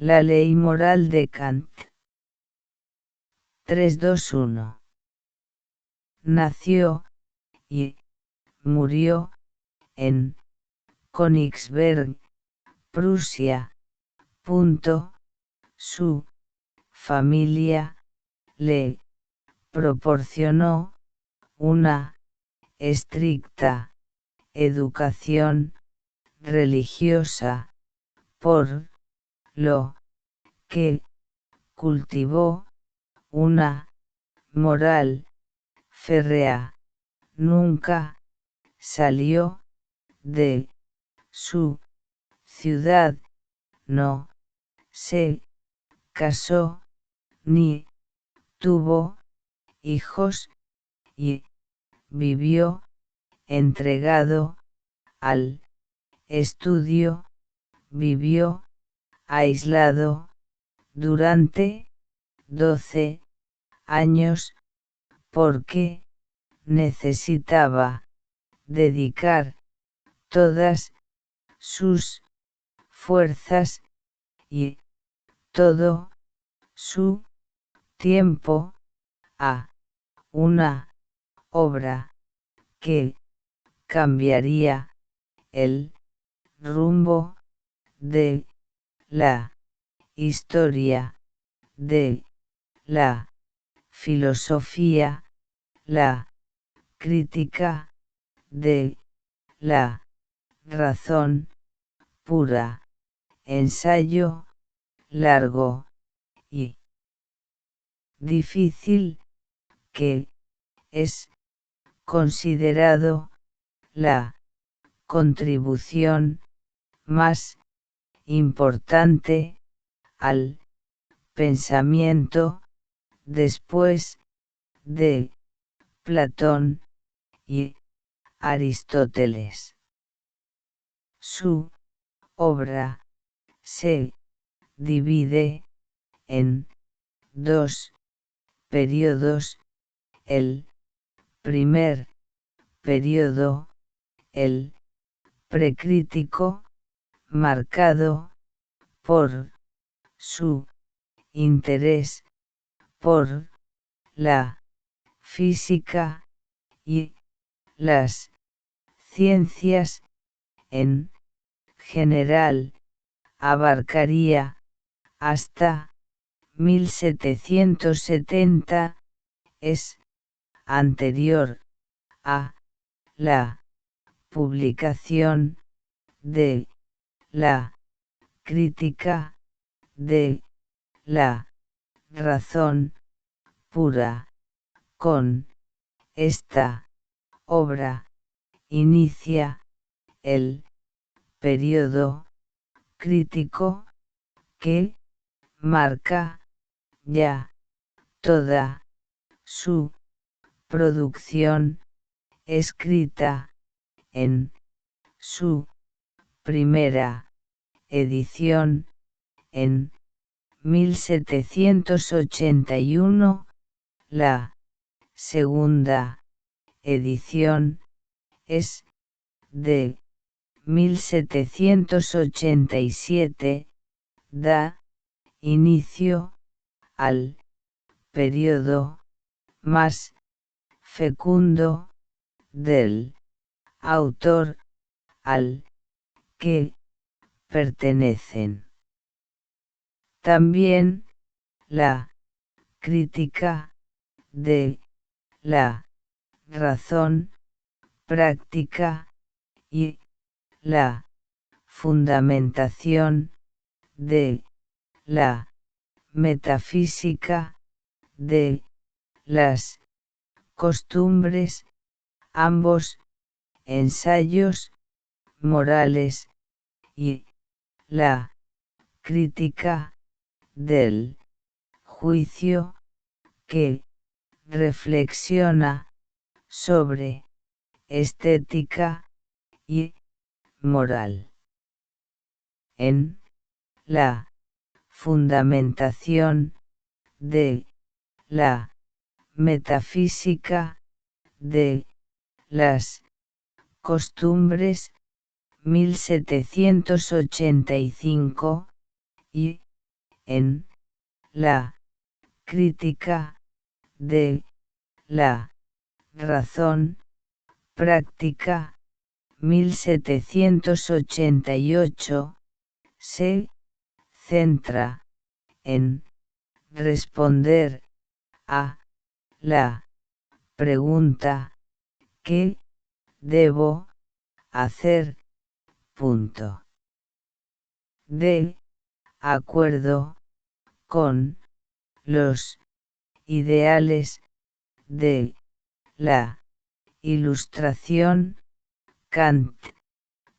La ley moral de Kant. 321. Nació y murió en Königsberg, Prusia. Su familia le proporcionó una estricta educación religiosa, por lo que cultivó una moral férrea. Nunca salió de su ciudad, no se casó ni tuvo hijos y vivió entregado al estudio. Vivió aislado durante 12 años porque necesitaba dedicar todas sus fuerzas y todo su tiempo a una obra que cambiaría el rumbo de la historia, de la filosofía, la crítica de la razón pura, ensayo largo y difícil que es considerado la contribución más importante al pensamiento después de Platón y Aristóteles. Su obra se divide en dos periodos. El primer periodo, el precrítico, marcado por su interés por la física y las ciencias en general, abarcaría hasta 1770, es anterior a la publicación de la crítica de la razón pura. Con esta obra inicia el periodo crítico que marca ya toda su producción escrita en su primera edición en 1781, la segunda edición es de 1787, da inicio al periodo más fecundo del autor, al que pertenecen también la crítica de la razón práctica y la fundamentación de la metafísica de las costumbres. Ambos ensayos morales y la crítica del juicio, que reflexiona sobre estética y moral. En la fundamentación de la metafísica de las costumbres, 1785, y en la crítica de la razón práctica, 1788, se centra en responder a la pregunta ¿qué debo hacer? Punto. De acuerdo con los ideales de la Ilustración, Kant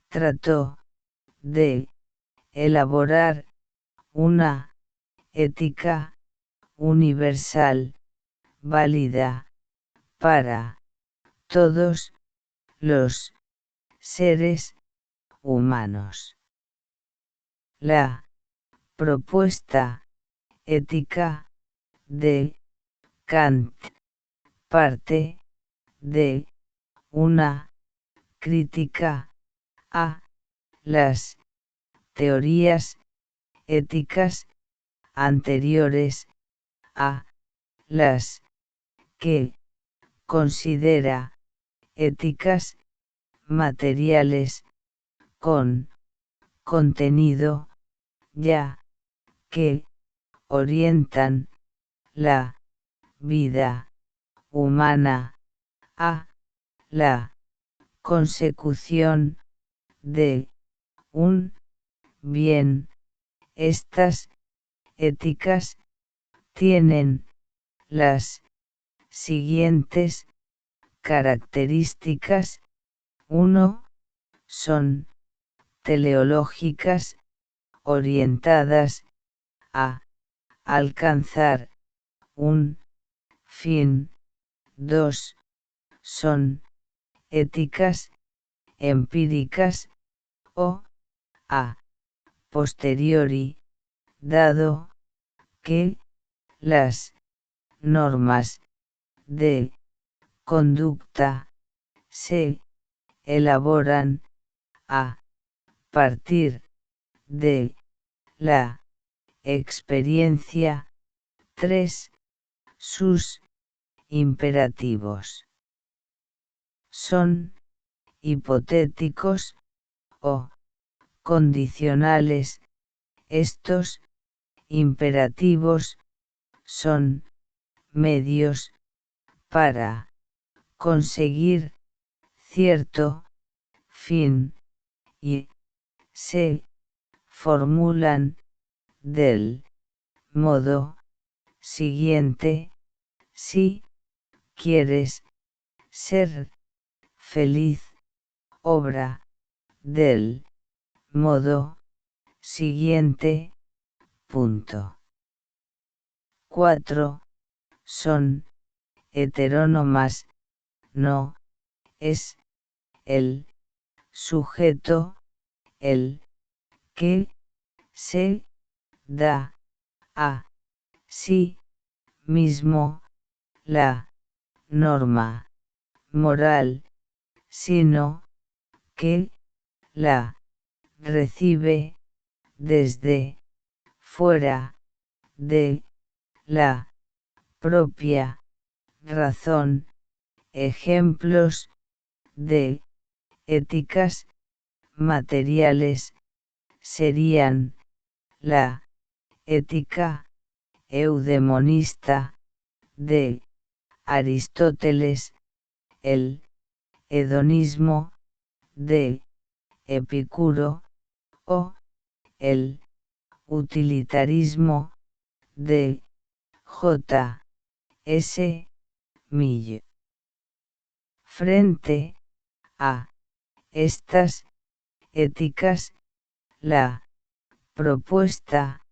trató de elaborar una ética universal, válida para todos los seres humanos. La propuesta ética de Kant parte de una crítica a las teorías éticas anteriores a las que considera éticas materiales con contenido, ya que orientan la vida humana a la consecución de un bien. Estas éticas tienen las siguientes características. 1. Son teleológicas, orientadas a alcanzar un fin. 2. Son éticas empíricas o a posteriori, dado que las normas de conducta se elaboran a partir de la experiencia. 3. Sus imperativos son hipotéticos o condicionales. Estos imperativos son medios para conseguir cierto fin y se formulan del modo siguiente: si quieres ser feliz, obra del modo siguiente. Punto. 4. Son heterónomas, no es el sujeto el que se da a sí mismo la norma moral, sino que la recibe desde fuera de la propia razón. Ejemplos de éticas materiales serían la ética eudemonista de Aristóteles, el hedonismo de Epicuro o el utilitarismo de J. S. Mill. Frente a estas éticas, la propuesta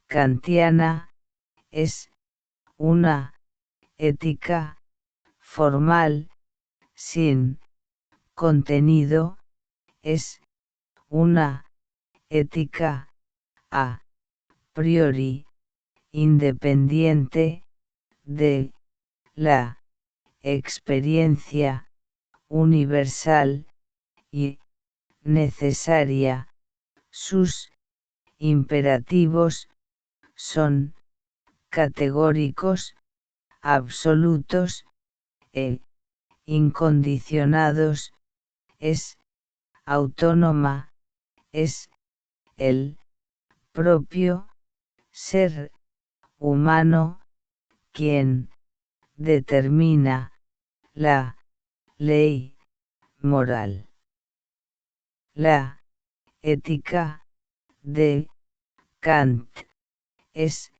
kantiana es una ética formal, sin contenido, es una ética a priori, independiente de la experiencia universal y necesaria. Sus imperativos son categóricos, absolutos e incondicionados, es autónoma, es el propio ser humano quien determina la ley moral. La ética de Kant es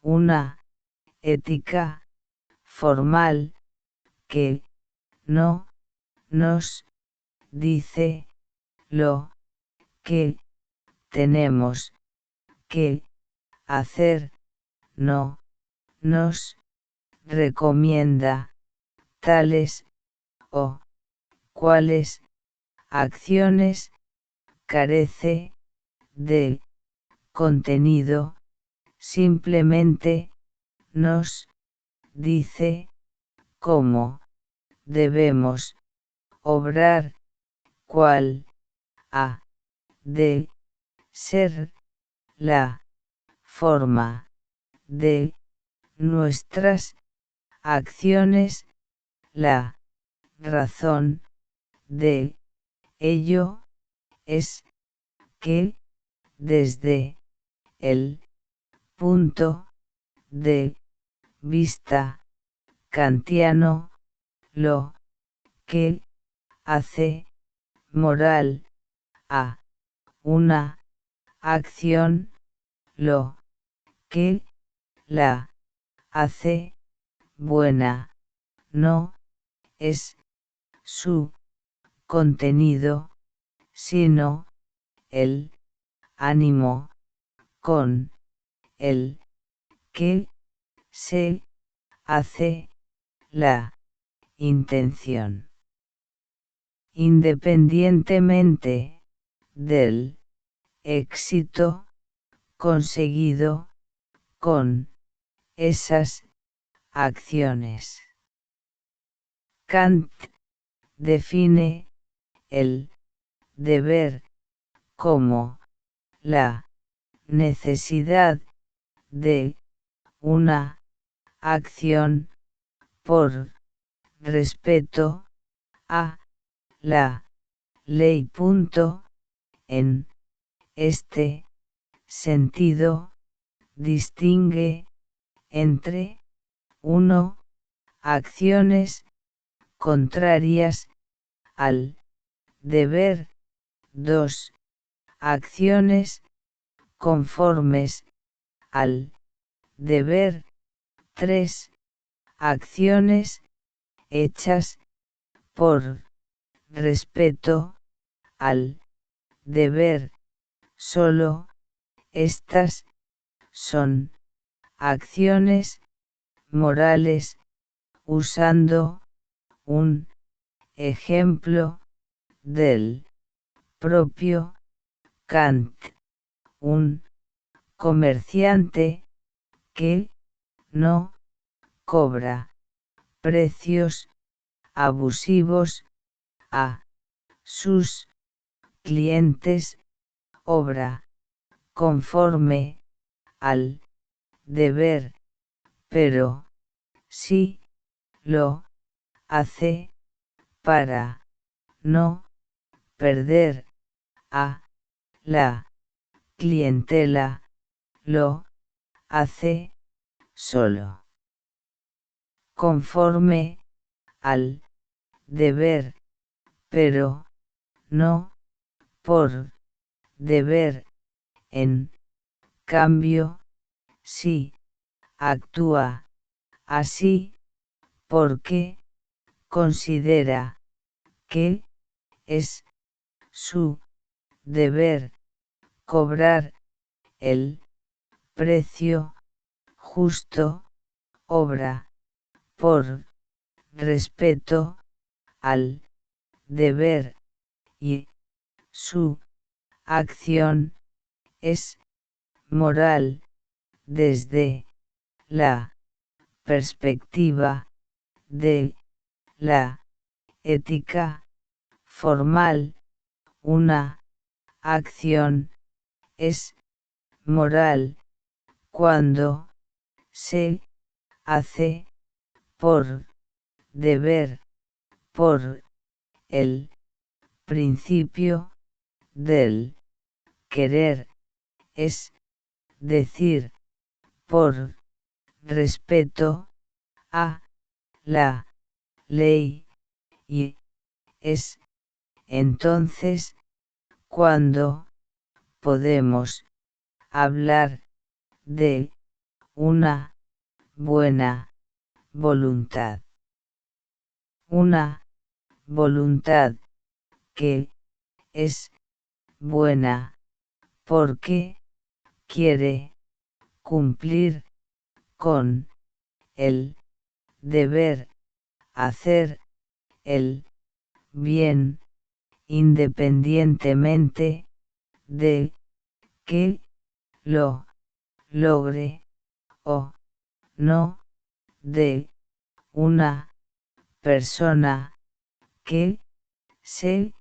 una ética formal que no nos dice lo que tenemos que hacer, no nos recomienda tales o cuales acciones, carece de contenido, simplemente nos dice cómo debemos obrar, cuál ha de ser la forma de nuestras acciones, la razón de ello es que, desde el punto de vista kantiano, lo que hace moral a una acción, lo que la hace buena, no es su contenido, sino el ánimo con el que se hace la intención. Independientemente del éxito conseguido con esas acciones. Kant define el deber como la necesidad de una acción por respeto a la ley. En este sentido, distingue entre 1. Acciones contrarias al deber, 2. Acciones conformes al deber, 3. Acciones hechas por respeto al deber. Solo estas son acciones morales. Usando un ejemplo del propio Kant, un comerciante que no cobra precios abusivos a sus clientes obra conforme al deber, pero si lo hace para no perder a la clientela, lo hace solo conforme al deber, pero no por deber. En cambio, si actúa así porque considera que es su deber cobrar el precio justo, obra por respeto al deber y su acción es moral desde la perspectiva de la ética formal. Una acción es moral cuando se hace por deber, por el principio del querer, es decir, por respeto a la ley, y es entonces cuando podemos hablar de una buena voluntad. Una voluntad que es buena porque quiere cumplir con el deber hacer el bien independientemente de que lo logre o no, de una persona que se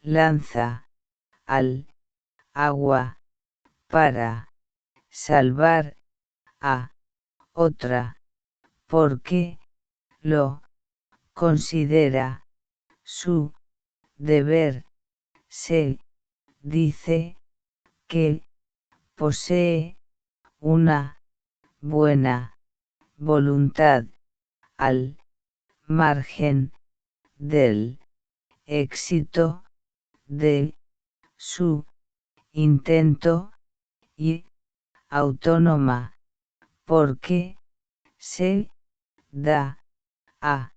lanza al agua para salvar a otra porque lo considera su deber. Se dice que posee una buena voluntad al margen del éxito de su intento y autónoma porque se da a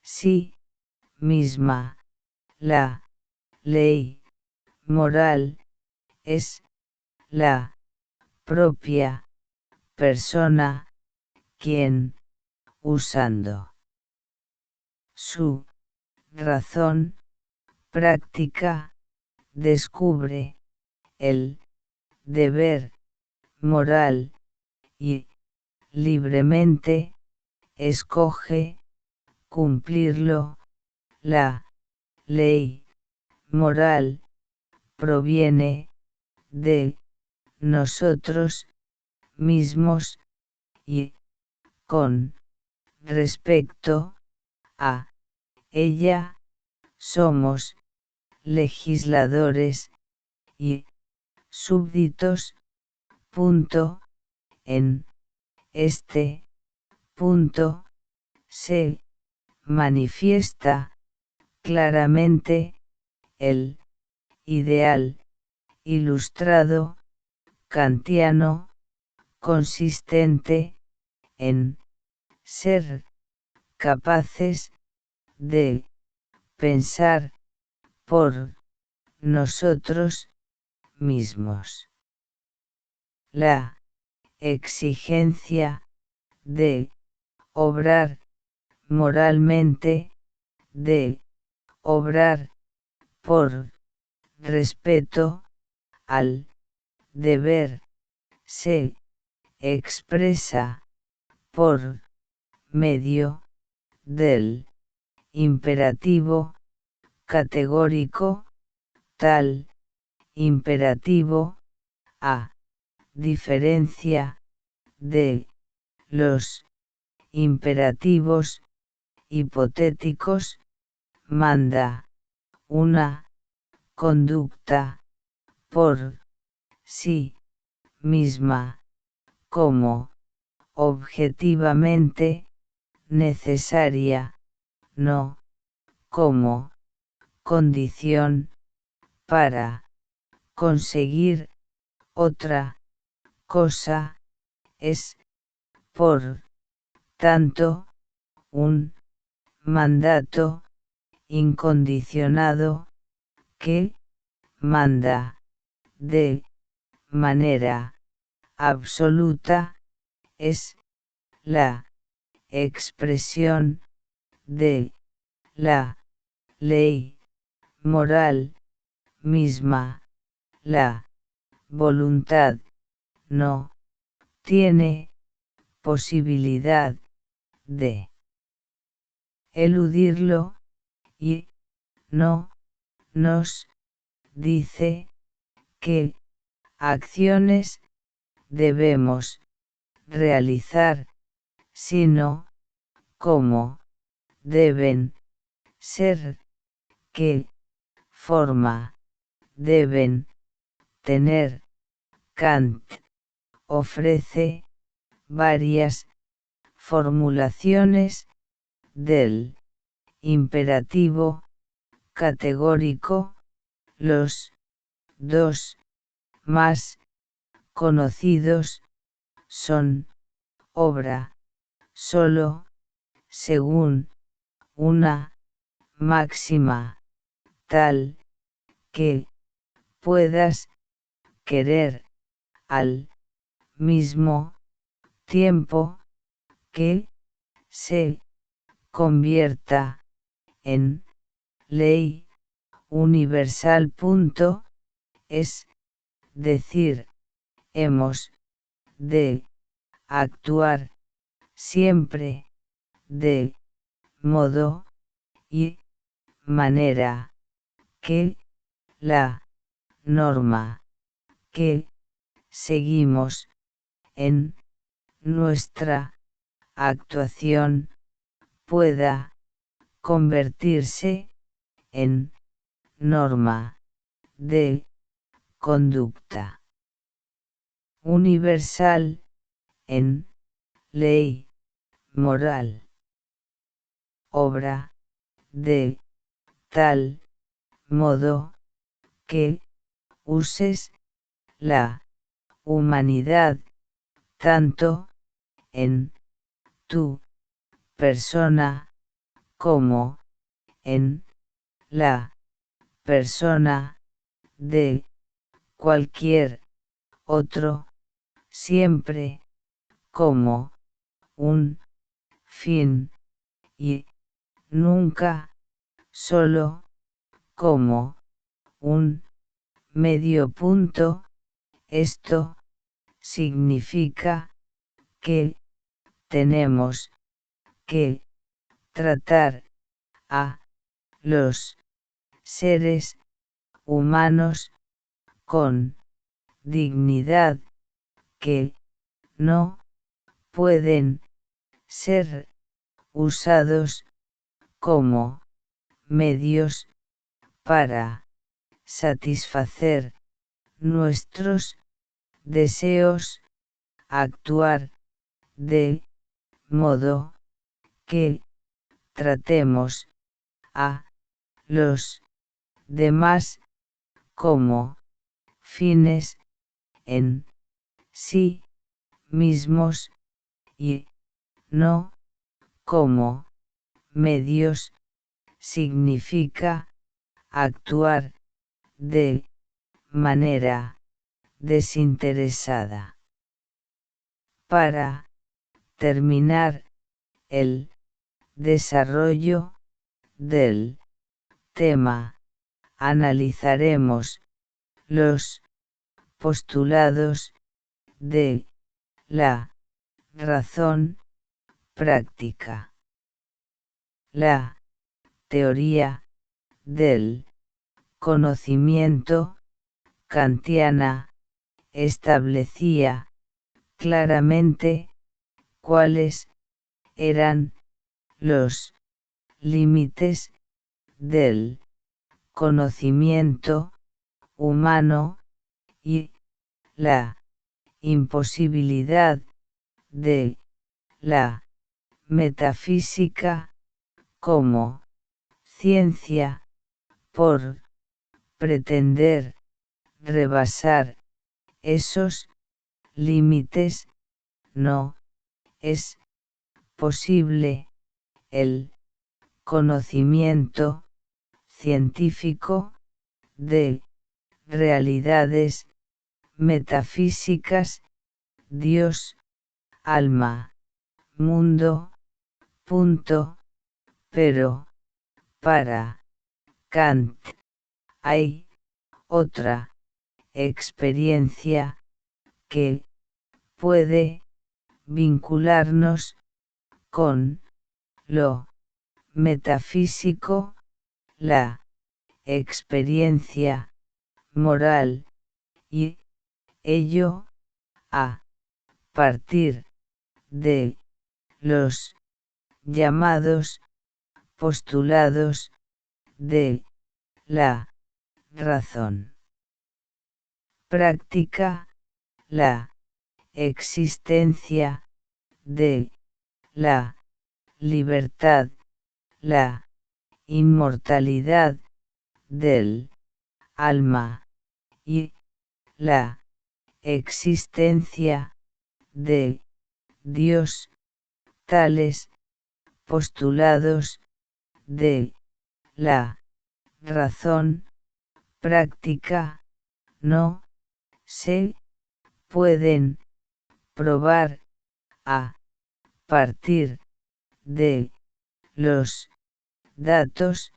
sí misma la ley moral, es la propia persona quien, usando su razón práctica, descubre el deber moral y libremente escoge cumplirlo. La ley moral proviene de nosotros mismos y, con respecto a ella, somos legisladores y súbditos. Punto. En este punto se manifiesta claramente el ideal ilustrado kantiano consistente en ser capaces de pensar por nosotros mismos. La exigencia de obrar moralmente, de obrar por respeto al deber, se expresa por medio del imperativo categórico. Tal imperativo, a diferencia de los imperativos hipotéticos, manda una conducta por sí misma como objetivamente necesaria, no como condición para conseguir otra cosa. Es, por tanto, un mandato incondicionado que manda de manera absoluta, es la expresión de la ley moral misma. La voluntad no tiene posibilidad de eludirlo y no nos dice qué acciones debemos realizar, sino cómo deben ser, qué forma deben tener. Kant ofrece varias formulaciones del imperativo categórico, los dos más conocidos son obra solo, según una máxima tal que puedas querer al mismo tiempo que se convierta en ley universal. Es decir, hemos de actuar siempre de modo y manera que la norma que seguimos en nuestra actuación pueda convertirse en norma de conducta universal, en ley moral, obra de tal modo que uses la humanidad tanto en tu persona como en la persona de cualquier otro, siempre como un fin y nunca solo como un medio. Esto significa que tenemos que tratar a los seres humanos con dignidad, que no pueden ser usados como medios para satisfacer nuestros deseos, actuar de modo que tratemos a los demás como fines en sí mismos y no como medios, significa actuar de manera desinteresada. Para terminar el desarrollo del tema, analizaremos los postulados de la razón práctica. La teoría del conocimiento kantiana establecía claramente cuáles eran los límites del conocimiento humano y la imposibilidad de la metafísica como ciencia por pretender rebasar esos límites. No es posible el conocimiento científico de realidades metafísicas, Dios, alma, mundo. Pero para Kant hay otra experiencia que puede vincularnos con lo metafísico, la experiencia moral, y ello a partir de los llamados postulados de la razón práctica, la existencia de la libertad, la inmortalidad del alma y la existencia de Dios. Tales postulados de la razón práctica no se pueden probar a partir de los datos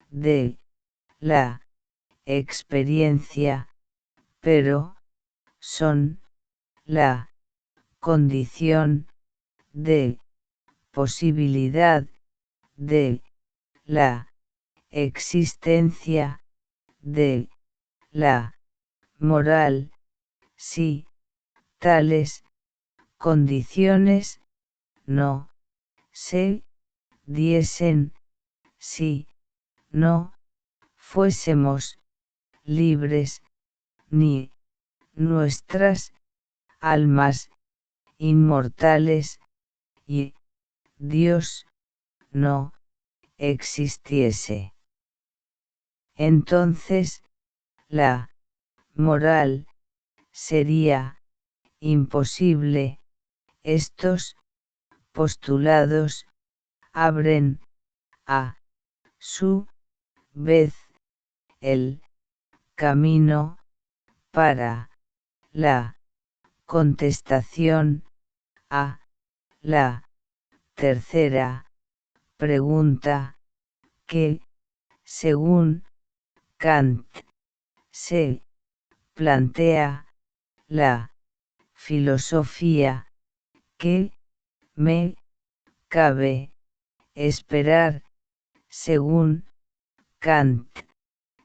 de la experiencia, pero son la condición de posibilidad de la existencia de la moral. Si tales condiciones no se diesen, si no fuésemos libres, ni nuestras almas inmortales, y Dios no existiese. Entonces, la moral sería imposible. Estos postulados abren a su vez el camino para la contestación a la tercera pregunta, que, según Kant, se plantea la filosofía. ¿Qué me cabe esperar, según Kant,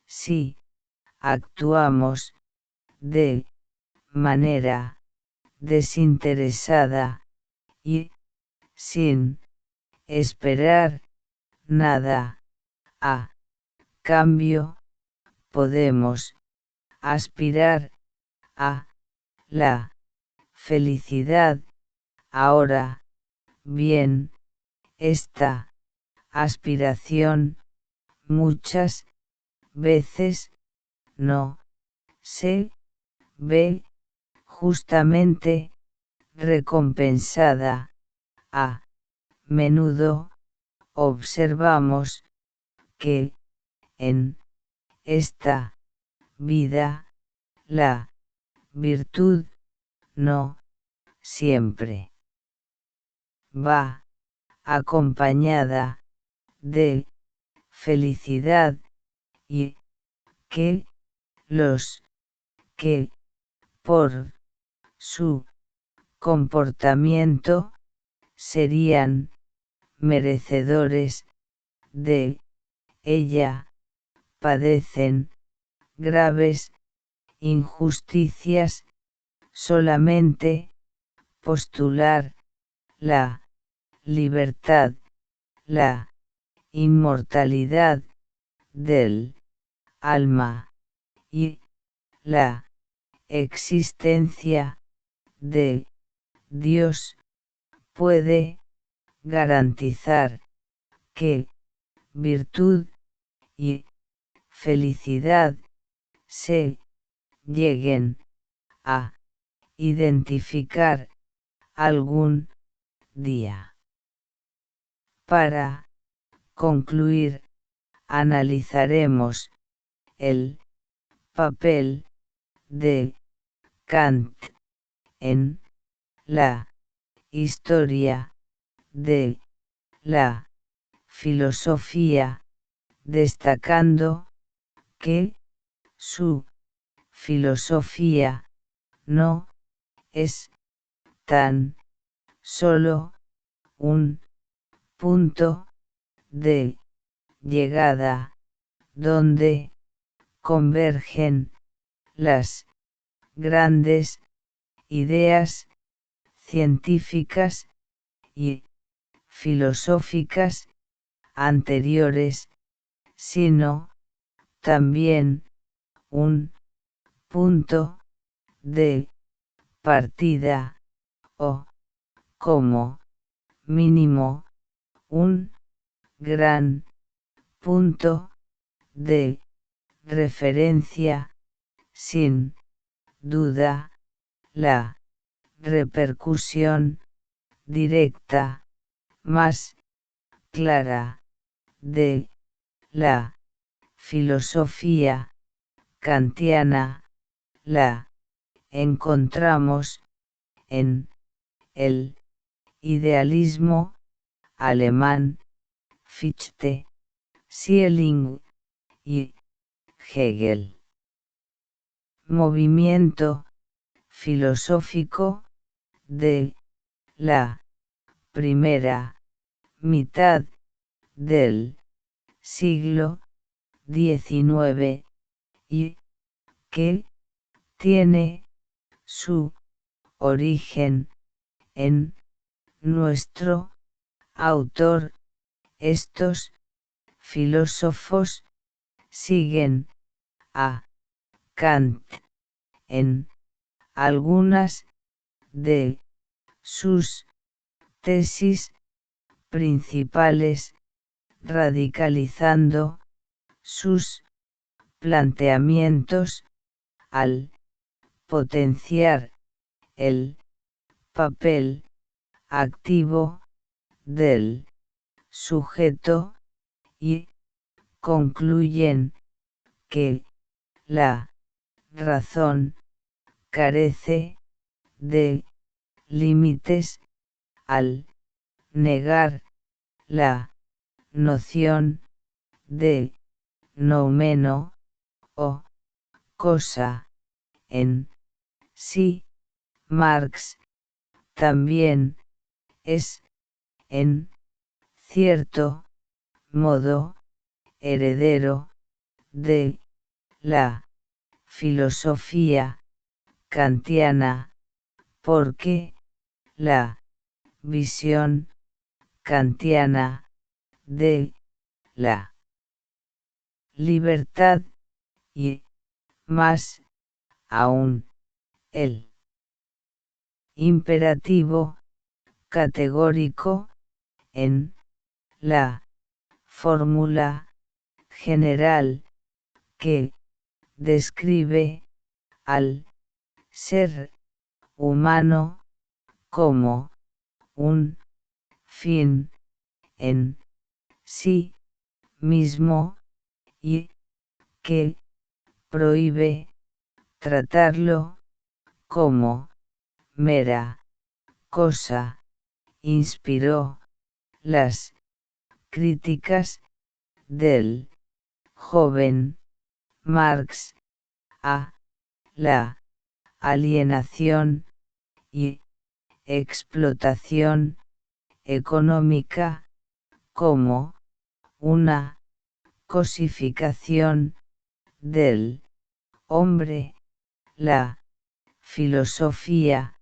si actuamos de manera desinteresada y sin esperar nada a cambio? Podemos aspirar a la felicidad. Ahora bien, esta aspiración muchas veces no se ve justamente recompensada. A menudo observamos que en esta vida la virtud no siempre va acompañada de felicidad, y que los que por su comportamiento serían merecedores de ella padecen graves injusticias. Solamente postular la libertad, la inmortalidad del alma y la existencia de Dios puede garantizar que virtud y felicidad se lleguen a identificar algún día. Para concluir, analizaremos el papel de Kant en la historia de la filosofía, destacando que su filosofía no es tan solo un punto de llegada donde convergen las grandes ideas científicas, y filosóficas anteriores, sino también un punto de partida o, como mínimo, un gran punto de referencia. Sin duda, la repercusión directa más clara de la filosofía kantiana la encontramos en el idealismo alemán, Fichte, Schelling y Hegel. Movimiento filosófico de la primera mitad del siglo XIX y que tiene su origen en nuestro autor. Estos filósofos siguen a Kant en algunas de sus tesis principales, radicalizando sus planteamientos al potenciar el papel activo del sujeto y concluyen que la razón carece de límites al negar la noción de noumeno o cosa en sí. Marx también es, en cierto modo, heredero de la filosofía kantiana, porque la visión kantiana de la libertad y, más aún, el imperativo categórico en la fórmula general que describe al ser humano como un fin en sí mismo y que prohíbe tratarlo como mera cosa, inspiró las críticas del joven Marx a la alienación y explotación económica como una cosificación del hombre. La filosofía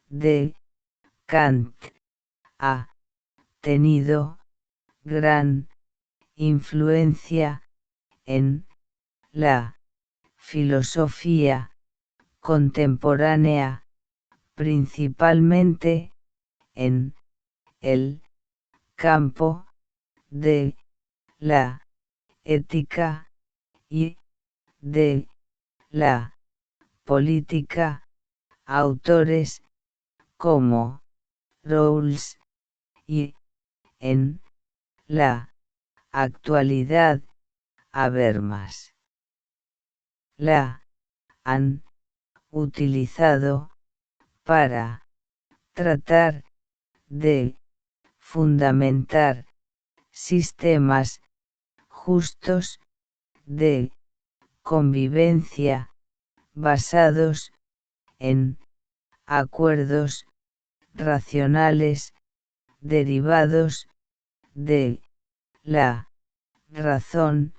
de Kant ha tenido gran influencia en la filosofía contemporánea, principalmente en el campo de la ética y de la política. Autores como Rawls y, en la actualidad, Habermas, la han utilizado para tratar de fundamentar sistemas justos de convivencia basados en acuerdos racionales derivados de la razón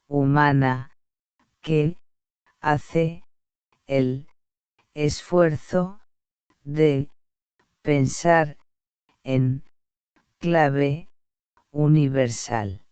humana que hace el esfuerzo de pensar en clave universal.